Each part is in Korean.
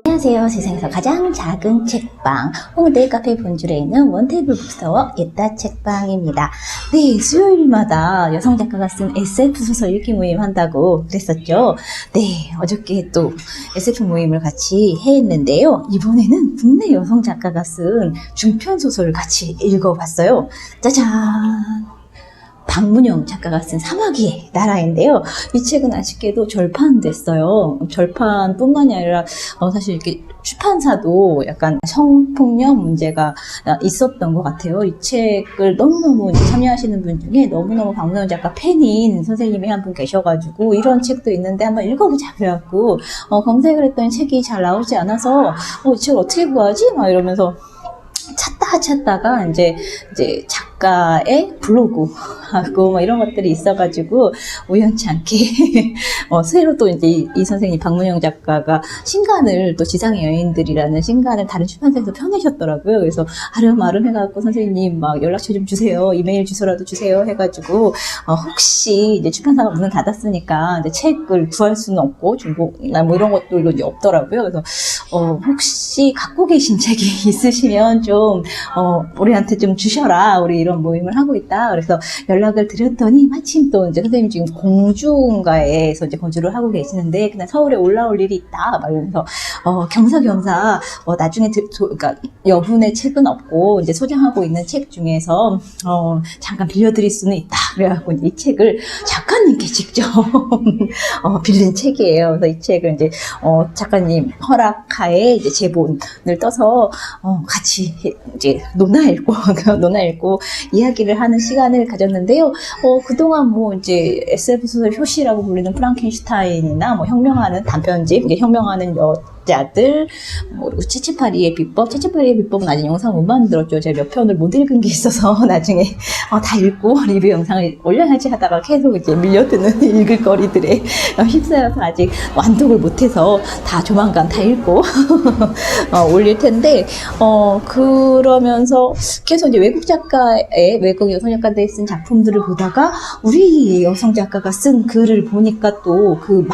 안녕하세요. 세상에서 가장 작은 책방 홍대 카페 본줄에 있는 원테이블 북스토어 예따 책방입니다. 네, 수요일마다 여성 작가가 쓴 SF 소설 읽기 모임 한다고 그랬었죠. 네, 어저께 또 SF 모임을 같이 했는데요. 이번에는 국내 여성 작가가 쓴 중편 소설을 같이 읽어봤어요. 짜잔! 박문영 작가가 쓴 사마귀의 나라인데요. 이 책은 아쉽게도 절판됐어요. 절판뿐만이 아니라 사실 이렇게 출판사도 약간 성폭력 문제가 있었던 것 같아요. 이 책을 너무너무 참여하시는 분 중에 너무너무 박문영 작가 팬인 선생님이 한 분 계셔가지고 이런 책도 있는데 한번 읽어보자 그래갖고 검색을 했더니 책이 잘 나오지 않아서 이 책을 어떻게 구하지? 막 이러면서 찾다가 이제 작가의 블로그하고 뭐 이런 것들이 있어가지고 우연치 않게 새로 또 이제 이 선생님 박문영 작가가 신간을 또 지상의 여인들이라는 신간을 다른 출판사에서 펴내셨더라고요. 그래서 아름아름 해갖고 선생님 막 연락처 좀 주세요, 이메일 주소라도 주세요 해가지고 혹시 이제 출판사가 문을 닫았으니까 이제 책을 구할 수는 없고 중고나 뭐 이런 것도 이제 없더라고요. 그래서 혹시 갖고 계신 책이 있으시면 좀 우리한테 좀 주셔라. 우리 이런 모임을 하고 있다. 그래서 연락을 드렸더니 마침 또 이제 선생님 지금 공주인가에서 이제 거주를 하고 계시는데 그냥 서울에 올라올 일이 있다. 막 이러면서 겸사겸사 나중에 그러니까 여분의 책은 없고 이제 소장하고 있는 책 중에서 잠깐 빌려드릴 수는 있다. 그래갖고 이제 이 책을 작가님께 직접 빌린 책이에요. 그래서 이 책을 이제 작가님 허락하에 이제 제본을 떠서 같이 이제 논아 읽고 이야기를 하는 시간을 가졌는데요. 그동안 뭐 이제 SF 소설 효시라고 불리는 프랑켄슈타인이나 뭐 혁명하는 단편집, 이제 혁명하는 여자들, 그리고 채채파리의 비법은 아직 영상 못 만들었죠. 제가 몇 편을 못 읽은 게 있어서 나중에 다 읽고 리뷰 영상을 올려야지 하다가 계속 이제 밀려드는 읽을 거리들에 휩싸여서 아직 완독을 못해서 다 조만간 다 읽고 올릴 텐데 그러면서 계속 이제 외국 여성 작가들이 쓴 작품들을 보다가 우리 여성 작가가 쓴 글을 보니까 또 그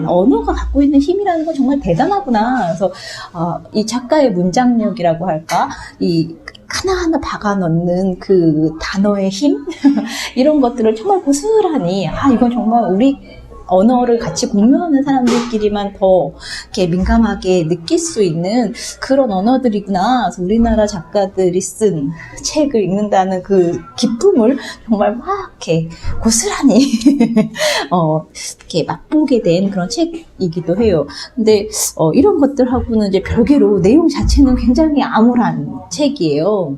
언어가 갖고 있는 힘이라는 건 정말 대단하구나. 그래서 이 작가의 문장력이라고 할까, 이 하나하나 박아 넣는 그 단어의 힘 이런 것들을 정말 고스란히 이건 정말 우리 언어를 같이 공유하는 사람들끼리만 더 이렇게 민감하게 느낄 수 있는 그런 언어들이구나. 그래서 우리나라 작가들이 쓴 책을 읽는다는 그 기쁨을 정말 막 이렇게 고스란히 이렇게 맛보게 된 그런 책이기도 해요. 근데 이런 것들하고는 이제 별개로 내용 자체는 굉장히 암울한 책이에요.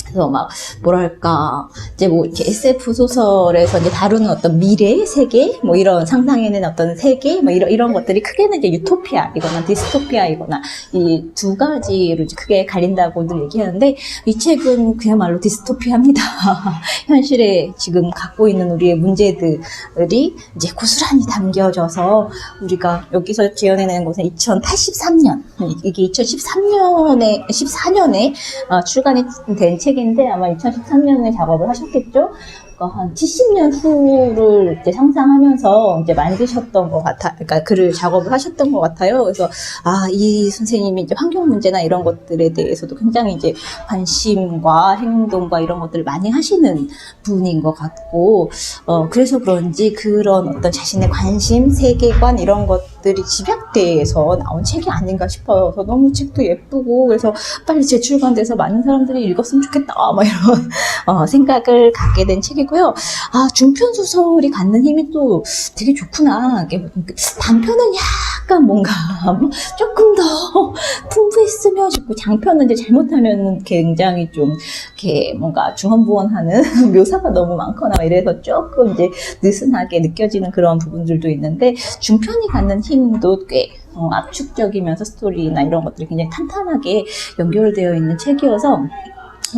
그래서 막 뭐랄까 이제 뭐 이렇게 SF 소설에서 이제 다루는 어떤 미래 세계 뭐 이런 상상해낸 어떤 세계 뭐 이런 것들이 크게는 이제 유토피아이거나 디스토피아이거나 이 두 가지로 이제 크게 갈린다고들 얘기하는데 이 책은 그야말로 디스토피아입니다. 현실에 지금 갖고 있는 우리의 문제들이 이제 고스란히 담겨져서 우리가 여기서 재현해낸 것은 2083년 이게 14년에 출간이 된 책인데 아마 2013년에 작업을 하셨겠죠? 한 70년 후를 이제 상상하면서 이제 만드셨던 것 그러니까 글을 작업을 하셨던 것 같아요. 그래서 이 선생님이 이제 환경 문제나 이런 것들에 대해서도 굉장히 이제 관심과 행동과 이런 것들을 많이 하시는 분인 것 같고, 그래서 그런지 그런 어떤 자신의 관심, 세계관 이런 것들이 집약돼서 나온 책이 아닌가 싶어요. 그래서 너무 책도 예쁘고 그래서 빨리 재출간돼서 많은 사람들이 읽었으면 좋겠다 막 이런 생각을 갖게 된 책이. 고요. 중편 소설이 갖는 힘이 또 되게 좋구나. 단편은 약간 뭔가 조금 더 풍부했으면 싶고, 장편은 이제 잘못하면 굉장히 좀 이렇게 뭔가 중언부언하는 묘사가 너무 많거나 이래서 조금 이제 느슨하게 느껴지는 그런 부분들도 있는데, 중편이 갖는 힘도 꽤 압축적이면서 스토리나 이런 것들이 굉장히 탄탄하게 연결되어 있는 책이어서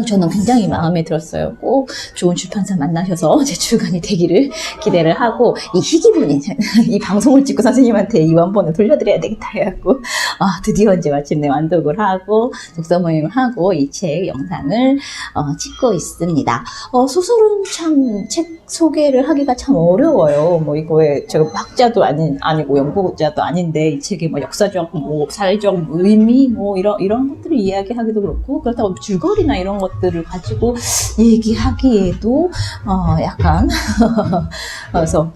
저는 굉장히 마음에 들었어요. 꼭 좋은 출판사 만나셔서 재출간이 되기를 기대를 하고, 이 희귀분이 이 방송을 찍고 선생님한테 이 원본을 돌려드려야 되겠다 해갖고 드디어 이제 마침내 완독을 하고 독서 모임을 하고 이 책 영상을 찍고 있습니다. 소설은 참 책 소개를 하기가 참 어려워요. 뭐 이거에 제가 학자도 아니고 연구자도 아닌데 이 책의 뭐 역사적, 뭐 사회적 의미, 뭐 이런 것들을 이야기하기도 그렇고, 그렇다고 줄거리나 이런 것들을 가지고 얘기하기에도 약간 그래서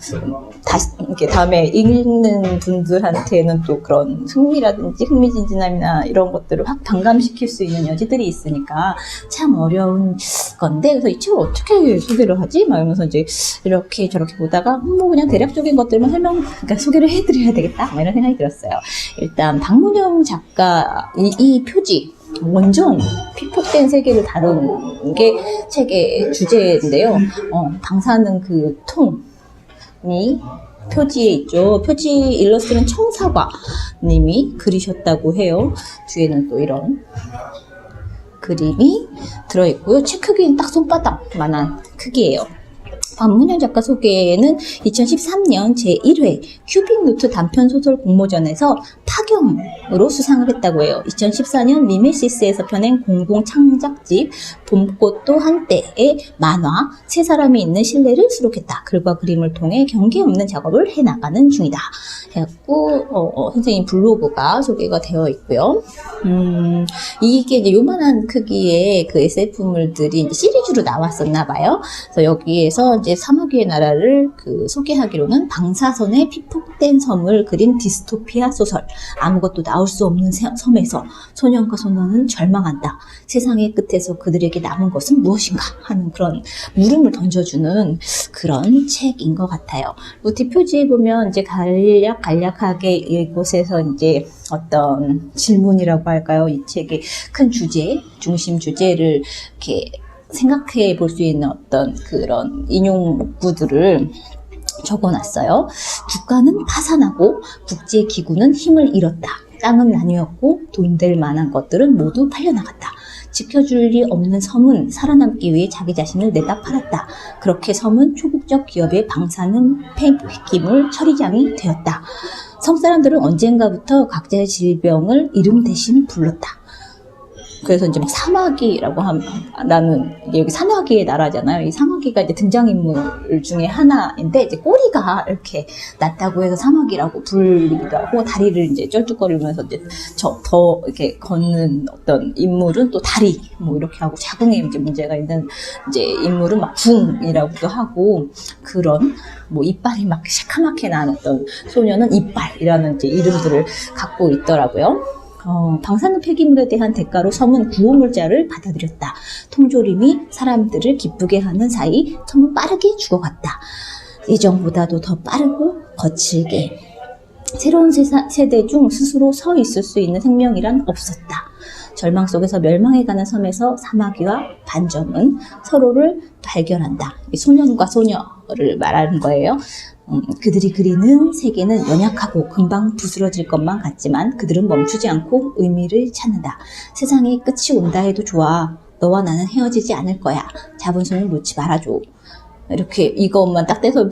다시 이렇게 다음에 읽는 분들한테는 또 그런 흥미라든지 흥미진진함이나 이런 것들을 확 반감시킬 수 있는 여지들이 있으니까 참 어려운 건데, 그래서 이 책을 어떻게 소개를 하지? 막 이러면서 이제 이렇게 저렇게 보다가 뭐 그냥 대략적인 것들만 그러니까 소개를 해드려야 되겠다, 막 이런 생각이 들었어요. 일단 박문영 작가 이 표지 완전 피폭된 세계를 다룬 게 책의 주제인데요. 방사능 그 통이 표지에 있죠. 표지 일러스트는 청사과 님이 그리셨다고 해요. 뒤에는 또 이런 그림이 들어있고요. 책 크기는 딱 손바닥만한 크기예요. 박문영 작가 소개는 2013년 제1회 큐빅노트 단편소설 공모전에서 파경으로 수상을 했다고 해요. 2014년 미메시스에서 펴낸 공동창작집 봄꽃도 한때의 만화 세 사람이 있는 실내를 수록했다. 글과 그림을 통해 경계 없는 작업을 해나가는 중이다. 해갖고 선생님 블로그가 소개가 되어 있고요. 이게 이제 요만한 크기의 그 SF물들이 이제 시리즈로 나왔었나 봐요. 그래서 여기에서 이제 사마귀의 나라를 소개하기로는 방사선에 피폭된 섬을 그린 디스토피아 소설. 아무것도 나올 수 없는 섬에서 소년과 소녀는 절망한다. 세상의 끝에서 그들에게 남은 것은 무엇인가 하는 그런 물음을 던져주는 그런 책인 것 같아요. 뒷표지에 보면 이제 간략하게 이곳에서 이제 어떤 질문이라고 할까요? 이 책의 큰 주제, 중심 주제를 이렇게 생각해 볼 수 있는 어떤 그런 인용 문구들을 적어놨어요. 국가는 파산하고 국제기구는 힘을 잃었다. 땅은 나뉘었고 돈될 만한 것들은 모두 팔려나갔다. 지켜줄 리 없는 섬은 살아남기 위해 자기 자신을 내다 팔았다. 그렇게 섬은 초국적 기업의 방사능 폐기물 처리장이 되었다. 섬 사람들은 언젠가부터 각자의 질병을 이름 대신 불렀다. 그래서 이제 막 사마귀라고 하면, 나는 여기 사마귀의 나라잖아요. 이 사마귀가 이제 등장인물 중에 하나인데, 이제 꼬리가 이렇게 낮다고 해서 사마귀라고 불리기도 하고, 다리를 이제 쩔뚝거리면서 이제 더 이렇게 걷는 어떤 인물은 또 다리, 뭐 이렇게 하고, 자궁에 이제 문제가 있는 이제 인물은 막 붕이라고도 하고, 그런 뭐 이빨이 막 새카맣게 난 어떤 소녀는 이빨이라는 이제 이름들을 갖고 있더라고요. 방사능 폐기물에 대한 대가로 섬은 구호물자를 받아들였다. 통조림이 사람들을 기쁘게 하는 사이 섬은 빠르게 죽어갔다. 예전보다도 더 빠르고 거칠게. 새로운 세대 중 스스로 서 있을 수 있는 생명이란 없었다. 절망 속에서 멸망해가는 섬에서 사마귀와 반점은 서로를 발견한다. 소년과 소녀를 말하는 거예요. 그들이 그리는 세계는 연약하고 금방 부스러질 것만 같지만 그들은 멈추지 않고 의미를 찾는다. 세상에 끝이 온다 해도 좋아. 너와 나는 헤어지지 않을 거야. 잡은 손을 놓지 말아줘. 이렇게 이것만 딱 떼서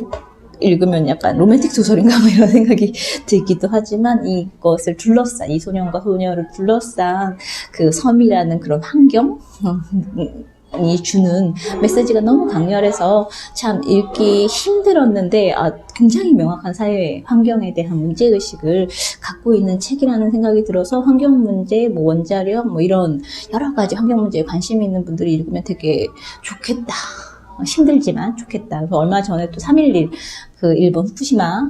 읽으면 약간 로맨틱 소설인가 뭐 이런 생각이 들기도 하지만, 이것을 둘러싼, 이 소년과 소녀를 둘러싼 그 섬이라는 그런 환경 이 주는 메시지가 너무 강렬해서 참 읽기 힘들었는데, 굉장히 명확한 사회 환경에 대한 문제의식을 갖고 있는 책이라는 생각이 들어서, 환경 문제, 뭐 원자력, 뭐 이런 여러 가지 환경 문제에 관심 있는 분들이 읽으면 되게 좋겠다. 힘들지만 좋겠다. 그래서 얼마 전에 또 3.11 그 일본 후쿠시마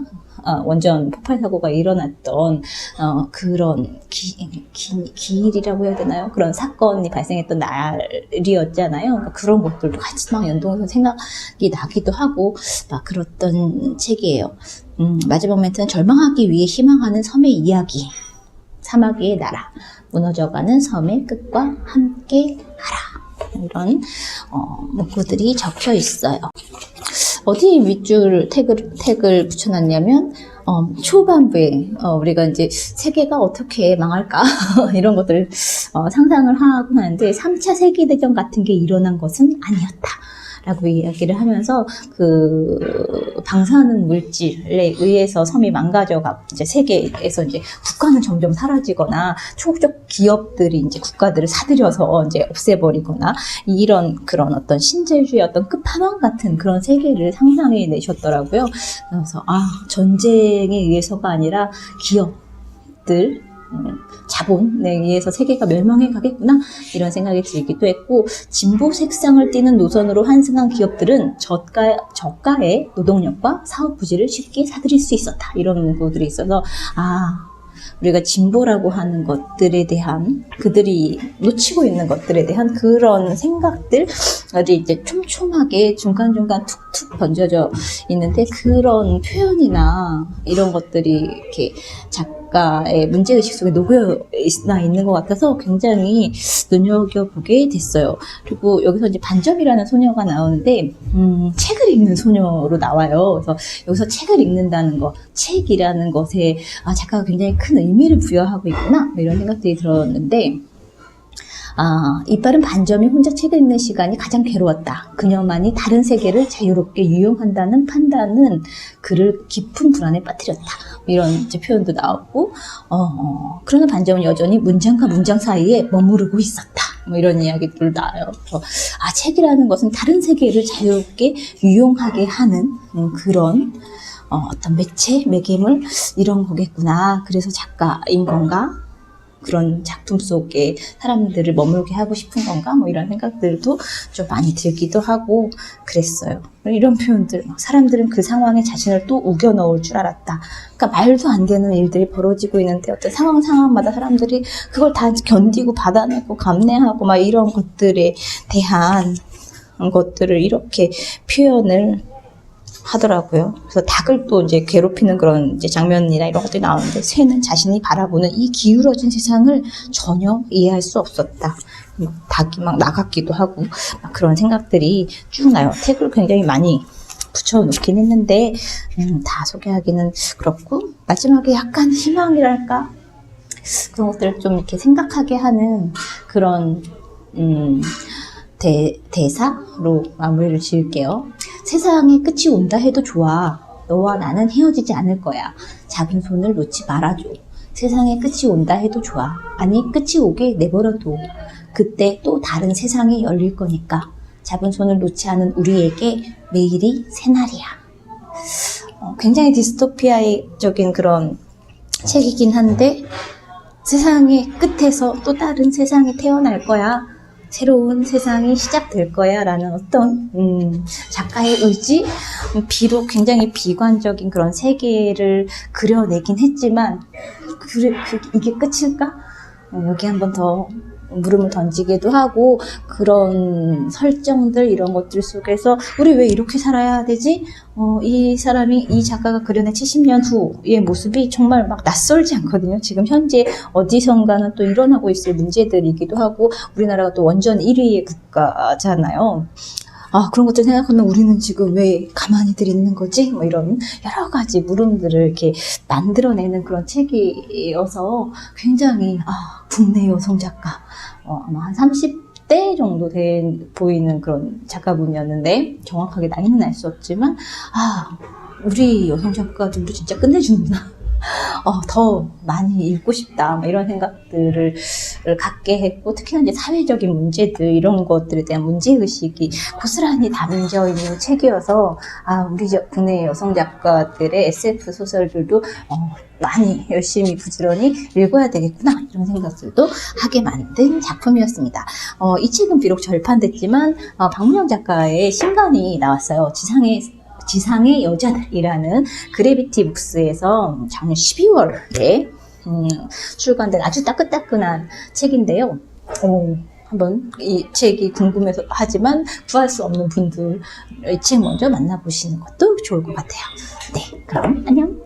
원전 폭발 사고가 일어났던 그런 기일이라고 해야 되나요? 그런 사건이 발생했던 날이었잖아요. 그러니까 그런 것들도 같이 막 연동해서 생각이 나기도 하고 막 그랬던 책이에요. 마지막 멘트는 절망하기 위해 희망하는 섬의 이야기. 사마귀의 나라. 무너져가는 섬의 끝과 함께 가라. 이런 문구들이 적혀 있어요. 어디 밑줄 태그를 붙여놨냐면 초반부에 우리가 이제 세계가 어떻게 망할까 이런 것들을 상상을 하고 하는데, 3차 세계대전 같은 게 일어난 것은 아니었다 라고 이야기를 하면서 그 방사능 물질에 의해서 섬이 망가져가 이제 세계에서 이제 국가는 점점 사라지거나 초국적 기업들이 이제 국가들을 사들여서 이제 없애버리거나 이런 그런 어떤 신자유주의 어떤 끝판왕 같은 그런 세계를 상상해 내셨더라고요. 그래서 전쟁에 의해서가 아니라 기업들 자본에 의해서 세계가 멸망해 가겠구나 이런 생각이 들기도 했고, 진보 색상을 띠는 노선으로 환승한 기업들은 저가의 노동력과 사업 부지를 쉽게 사들일 수 있었다 이런 문구들이 있어서 우리가 진보라고 하는 것들에 대한, 그들이 놓치고 있는 것들에 대한 그런 생각들이 이제 촘촘하게 중간중간 툭툭 번져져 있는데, 그런 표현이나 이런 것들이 이렇게 작가의 문제의식 속에 녹여나 있는 것 같아서 굉장히 눈여겨보게 됐어요. 그리고 여기서 이제 반점이라는 소녀가 나오는데, 책을 읽는 소녀로 나와요. 그래서 여기서 책을 읽는다는 거, 책이라는 것에 작가가 굉장히 큰 의미를 부여하고 있구나 이런 생각들이 들었는데, 이빨은 반점이 혼자 책을 읽는 시간이 가장 괴로웠다. 그녀만이 다른 세계를 자유롭게 유용한다는 판단은 그를 깊은 불안에 빠뜨렸다. 이런 이제 표현도 나오고, 그러나 반점은 여전히 문장과 문장 사이에 머무르고 있었다. 뭐 이런 이야기들 나와요. 그래서 책이라는 것은 다른 세계를 자유롭게 유용하게 하는 그런 어떤 매체, 매개물 이런 거겠구나. 그래서 작가인 건가? 그런 작품 속에 사람들을 머물게 하고 싶은 건가? 뭐 이런 생각들도 좀 많이 들기도 하고 그랬어요. 이런 표현들, 사람들은 그 상황에 자신을 또 우겨 넣을 줄 알았다. 그러니까 말도 안 되는 일들이 벌어지고 있는데 어떤 상황마다 사람들이 그걸 다 견디고 받아내고 감내하고 막 이런 것들에 대한 것들을 이렇게 표현을 하더라고요. 그래서 닭을 또 이제 괴롭히는 그런 이제 장면이나 이런 것들이 나오는데, 새는 자신이 바라보는 이 기울어진 세상을 전혀 이해할 수 없었다. 닭이 막 나갔기도 하고 막 그런 생각들이 쭉 나요. 책을 굉장히 많이 붙여놓긴 했는데 다 소개하기는 그렇고, 마지막에 약간 희망이랄까 그런 것들을 좀 이렇게 생각하게 하는 그런 대사로 마무리를 지을게요. 세상에 끝이 온다 해도 좋아. 너와 나는 헤어지지 않을 거야. 잡은 손을 놓지 말아줘. 세상에 끝이 온다 해도 좋아. 아니, 끝이 오게 내버려둬. 그때 또 다른 세상이 열릴 거니까. 잡은 손을 놓지 않은 우리에게 매일이 새날이야. 굉장히 디스토피아적인 그런 책이긴 한데, 세상의 끝에서 또 다른 세상이 태어날 거야. 새로운 세상이 시작될 거야 라는 어떤 작가의 의지, 비록 굉장히 비관적인 그런 세계를 그려내긴 했지만 이게 끝일까? 여기 한번 더 물음을 던지기도 하고, 그런 설정들 이런 것들 속에서 우리 왜 이렇게 살아야 되지? 이 작가가 그려낸 70년 후의 모습이 정말 막 낯설지 않거든요. 지금 현재 어디선가는 또 일어나고 있을 문제들이기도 하고, 우리나라가 또 원전 1위의 국가잖아요. 그런 것들 생각하면 우리는 지금 왜 가만히들 있는 거지? 뭐 이런 여러 가지 물음들을 이렇게 만들어내는 그런 책이어서 굉장히 국내 여성 작가, 아마 한 30대 정도 보이는 그런 작가분이었는데, 정확하게 나이는 알 수 없지만 우리 여성 작가들도 진짜 끝내주는구나. 더 많이 읽고 싶다. 뭐 이런 생각들을 갖게 했고, 특히나 이제 사회적인 문제들, 이런 것들에 대한 문제의식이 고스란히 담겨 있는 책이어서, 우리 국내 여성 작가들의 SF 소설들도 많이 열심히 부지런히 읽어야 되겠구나. 이런 생각들도 하게 만든 작품이었습니다. 이 책은 비록 절판됐지만, 박문영 작가의 신간이 나왔어요. 지상의 여자들이라는 그래비티 북스에서 작년 12월에 출간된 아주 따끈따끈한 책인데요. 한번 이 책이 궁금해서 하지만 구할 수 없는 분들 이 책 먼저 만나보시는 것도 좋을 것 같아요. 네, 그럼 안녕.